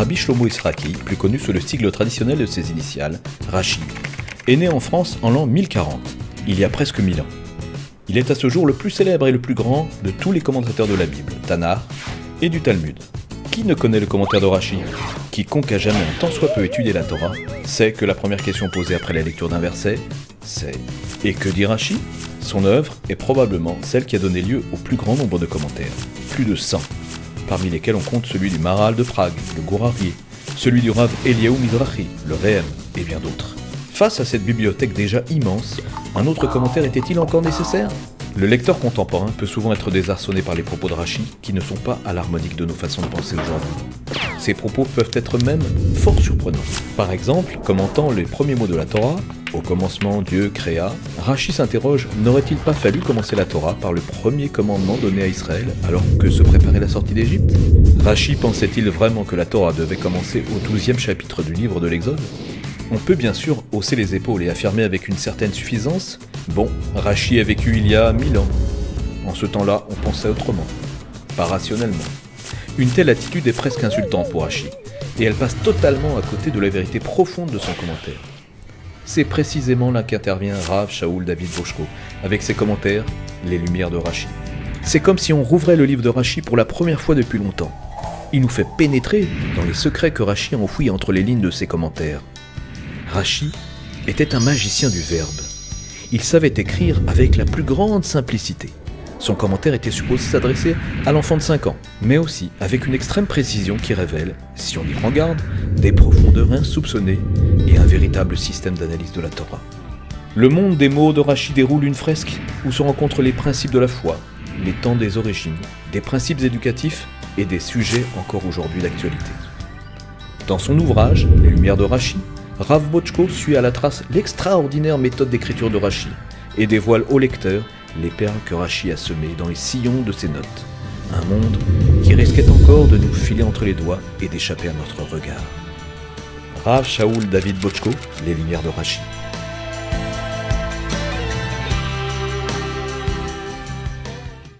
Rabbi Shlomo Israki, plus connu sous le sigle traditionnel de ses initiales, Rashi, est né en France en l'an 1040, il y a presque 1000 ans. Il est à ce jour le plus célèbre et le plus grand de tous les commentateurs de la Bible, Tanakh et du Talmud. Qui ne connaît le commentaire de Rashi? Quiconque a jamais tant soit peu étudié la Torah sait que la première question posée après la lecture d'un verset, c'est « Et que dit Rashi ?» Son œuvre est probablement celle qui a donné lieu au plus grand nombre de commentaires, plus de 100, parmi lesquels on compte celui du Maharal de Prague, le Gourarié, celui du Rav Eliaou Mizrahi, le Rehem, et bien d'autres. Face à cette bibliothèque déjà immense, un autre commentaire était-il encore nécessaire? Le lecteur contemporain peut souvent être désarçonné par les propos de Rashi qui ne sont pas à l'harmonique de nos façons de penser aujourd'hui. Ces propos peuvent être même fort surprenants. Par exemple, commentant les premiers mots de la Torah, au commencement Dieu créa, Rashi s'interroge, n'aurait-il pas fallu commencer la Torah par le premier commandement donné à Israël alors que se préparait la sortie d'Égypte? Rashi pensait-il vraiment que la Torah devait commencer au 12e chapitre du livre de l'Exode? On peut bien sûr hausser les épaules et affirmer avec une certaine suffisance « Bon, Rashi a vécu il y a 1000 ans. En ce temps-là, on pensait autrement, pas rationnellement. » Une telle attitude est presque insultante pour Rashi, et elle passe totalement à côté de la vérité profonde de son commentaire. C'est précisément là qu'intervient Rav Shaul David Bochko, avec ses commentaires « Les Lumières de Rashi ». C'est comme si on rouvrait le livre de Rashi pour la première fois depuis longtemps. Il nous fait pénétrer dans les secrets que Rashi enfouit entre les lignes de ses commentaires. Rashi était un magicien du verbe. Il savait écrire avec la plus grande simplicité. Son commentaire était supposé s'adresser à l'enfant de 5 ans, mais aussi avec une extrême précision qui révèle, si on y prend garde, des profondeurs insoupçonnées et un véritable système d'analyse de la Torah. Le monde des mots de Rashi déroule une fresque où se rencontrent les principes de la foi, les temps des origines, des principes éducatifs et des sujets encore aujourd'hui d'actualité. Dans son ouvrage, Les Lumières de Rashi, Rav Bochko suit à la trace l'extraordinaire méthode d'écriture de Rashi et dévoile au lecteur les perles que Rashi a semées dans les sillons de ses notes. Un monde qui risquait encore de nous filer entre les doigts et d'échapper à notre regard. Rav Shaul David Bochko, Les Lumières de Rashi.